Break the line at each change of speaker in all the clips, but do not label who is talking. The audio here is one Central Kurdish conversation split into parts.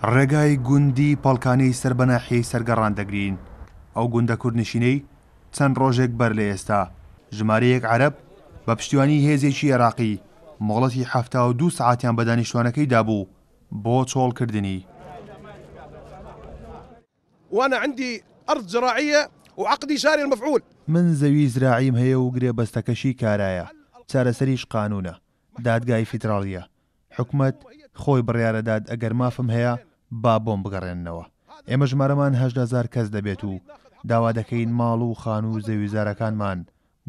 ڕێگای گوندی پەڵکانەی سەر بەناحیەی سەرگەڕان دەگرین. ئەو گوندە کوردنشینەی چەند ڕۆژێک بەر لە ئێستا ژمارەیەک عەرەب بە پشتیوانی هێزێکی عێراقی مۆڵەتی 72 سەعاتیان بە دانیشتوانەکەی دابوو بۆ چۆڵکردنی.
وأنا عندي أرض زراعية وعقدي ساري المفعول.
من زەوی زراعیم هەیە و گرێبەستەکەشی کارایە، چارەسەریش قانونە، دادگای فیدراڵیە. حکومەت خۆی بڕیارەداد ئەگەر مافم هەیە با بۆم بگەڕێننەوە. ئێمە ژمارەمان 8,000 کەس دەبێت و داوا دەکەین ماڵ و خان و زەویزارەکانمان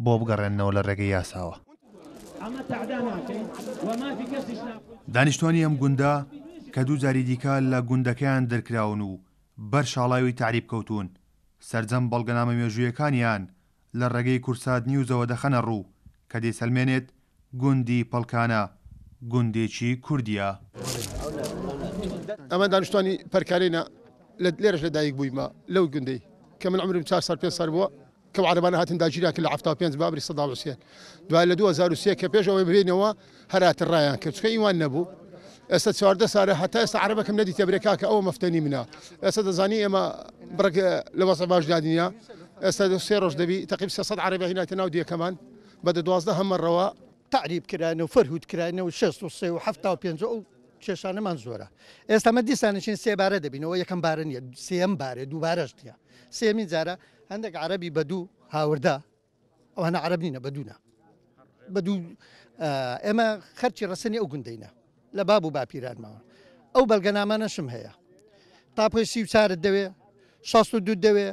بۆ بگەڕێننەوە لە ڕێگەی یاساوە. دانیشتوانی ئەم گوندە کە دوو جاری دیکە لە گوندەکەیان دەرکراون و بەر شاڵاوی تعریب کەوتون، سەرجەم بەڵگەنامە مێژوویەکانیان لە ڕێگەی کورسات نیوزەوە دەخەنە ڕوو کە دەیسەلمێنێت گوندی پەڵکانە گوندێکی کوردیە.
ئەمە دانیشتوانی پەرکارێنە لێرەش لەدایک بوویمە لەو گوندەی کە من عمرم 4 سال 5 سال بووە کە عەرەبانە هاتن داگیریان کرد لە 75 بابری سەداڵ حوسێن. دوای لە 2003 کە پێشەوەی ببینەوە هەراتە ڕایان کرد چکە ئیوان نەبوو. ئێستا 14 ساڵە هەتا ئێستا عەرەبەکەم نەدیتە برێکا کە ئەوە مەفتەنی منە. ئێستا دەزانی ئێمە بڕێک لە وەسە باش دادینە. ئێستا 3 ڕۆژ دەبی تەقریبا 300 عەرەبە هێنایتە ناو دیەکەمان بە 12 هەمەڕەوە
تعریب کراینە و فەرهود کراینە و 63 و 75 و کێشانەمان زۆرە. ئێستا مە دیسانشین سێ بارە دەبینەوە، یەکەم بارە نیە، سێم بارێ دووبارەش نیە. سێمین جارە هەندێک عەرەبی بەدوو هاوردا ئەوانە عەرەب نینە بەدوونە. بەدوو ئێمە خەرچی ڕەسەنی ئەو گوندەینە لە باب و باپیرانماوە. ئەو بەڵگەنامانەشم هەیە. تاپۆی 34 دەوێ، 62 دەوێ،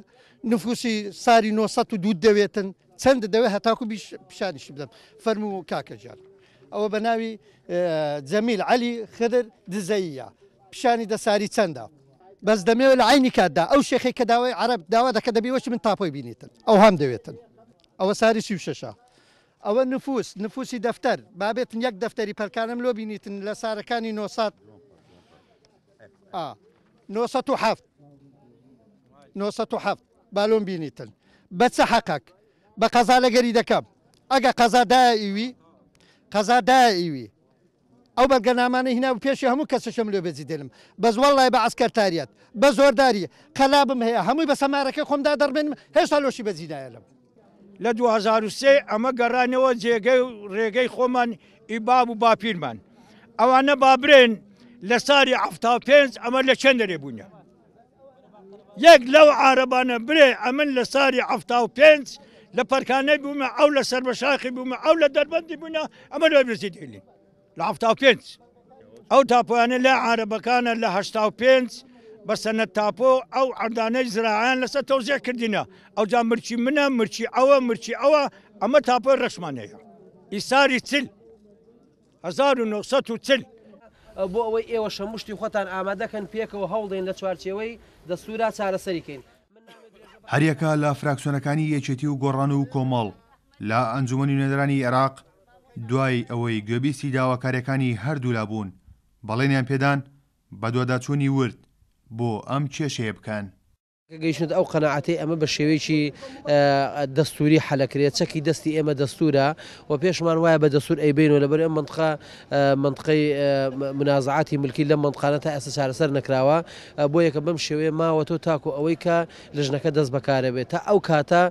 نفوسی ساری 902 دەوێتن، چەند دەوێت هەتاکو پیشانیشی بدەم. فەرموو کاکەجان ئەوە بە ناوی جەمیل عەلی خدر دزەیە، پیشانی دەساری چەندە، بەس دەمەوێت لە عینی کاتدا ئەو شێخی کە داوای عەرەب داوا دەکە دەبیوەچ من تاپۆی بینیتن، ئەو هەم دەوێتن. ئەوە ساری 36. ئەوە نفوسی دەفتەر بابێتن یەک دەفتەری پەلکانم لۆ بینیتن لە سارەکانی 907 بالۆم بینیتن. بە چە حەقەک بە قەزا لەگەری دەکەم ئەگە قەزا دایوی ئەو بەڵگەنامانە هینا و پێشی هەموو کەسەشەم لێ بەجی دێنم بەس وەڵڵای بە عەسکەرتاریەت بە زۆرداری قەلابم هەیە هەمووی بە سەمارەکەی خۆمدا دەڕبێنم هێشتا لۆشی بەجی نایەلم.
لە 2003 ئەمە گەڕانەوە جێگەی و ڕێگەی خۆمان ئیباب و باپیرمان ئەوانە بابرێن لە ساری 75 ئەمە لە چەند دەرێ بوونە. یەک لەو عارەبانە برێ ئەمن لە ساری 75 لە پەرکانەی بوومە ئەو لە سەر بەشاخی بوومە ئەو لە دەربەندی بوونە ئەمە لە برسی دێلین لە 75 ئەو تاپۆیانە لە عارەبەکانە لە 85 بە سەنەت تاپۆ ئەو عەردانەی زراعیان لەسەر تەوزیع کردینە. ئەو جا مرچی منە مرچی ئەوە ئەمە تاپۆی ڕەشمانەیە ئیساری چل 1940
بۆ ئەوەی ئێوە شەموشتی خۆتان ئامادەکەن پێکەوە هەوڵدەین لە چوارچێوەی دەستورا چارەسەریکەین.
هەریەکە لە فراکسیۆنەکانی یەکێتی و گۆڕان و کۆمەڵ لە ئەنجومەنی نوێنەرانی عێراق دوای ئەوەی گوێبیستی داواکاریەکانی هەردوو لابوون بەڵێنیان پێدان بە دوواداچوونی ورد بۆ ئەم کێشەیە بکەن.
گەیشت ئەو قەناعەتەی ئەمە بە شێوەیەکی دەستوری حەلەکرێت چەکی دەستی ئێمە دەستورە و پێشمان وایە بە دەستور ئەیبینەوە لەبەر ئەم منطقەی منازعاتی ملکی لەم منطقانە تا ئێستا چارەسەر نەکراوە بۆ یەکە بەم شێوەیە ماوەتۆ تاکو ئەوەی کە لژنەکە دەست بەکارە بێت تا ئەو کاتە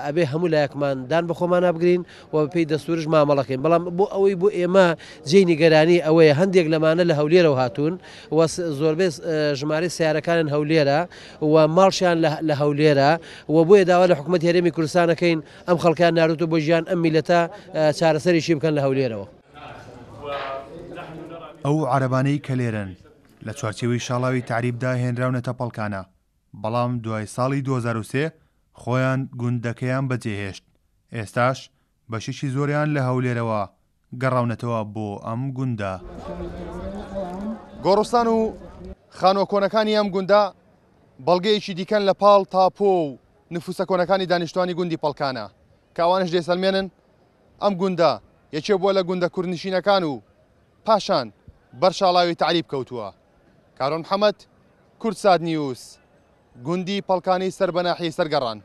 ئەبێ هەموو لایەکمان دان بە خۆمان نابگرین و پێی دەستورش مامەڵەکەین. بەڵام بۆ ئەوەی بۆ ئێمە جێی نیگەرانی ئەوەیە هەندێک لەمانە لە هەولێرەوە هاتوون و زۆربەی ژمارەی سیارەکانن هەولێرە و ماڵشیان لە هەولێرە و بۆیە داوا لە حکوومەت هێرێمی کوردستانەکەین ئەم خەڵکیان ناردوتە بۆ ژیان ئەم میلەتە چارەسەریشی بکەن لە هەولێرەوە.
ئەو عەرەبانەی کە لێرن لە چوارچێوەی شاڵاوی تعریبدا هێنراونەتە پەڵکانە، بەڵام دوای ساڵی 2003 خۆیان گوندەکەیان بەجێهێشت. ئێستاش بەشێکی زۆریان لە هەولێرەوە گەڕاونەتەوە بۆ ئەم گوندە.
گۆڕستان و خانوە کۆنەکانی ئەم گوندە بەڵگەیەکی دیکەن لە پاڵ تاپۆ و نفوسە کۆنەکانی دانیشتوانی گوندی پەڵکانە کە ئەوانش دەیسەلمێنن ئەم گوندە یەکێ بووە لە گوندە کوردنشینەکان و پاشان بەرشاڵاوی تعریب کەوتووە. کارۆن محەممەد، کورسات نیوز، گوندی پەڵکانی سەر بەناحیەی سەرگەڕان.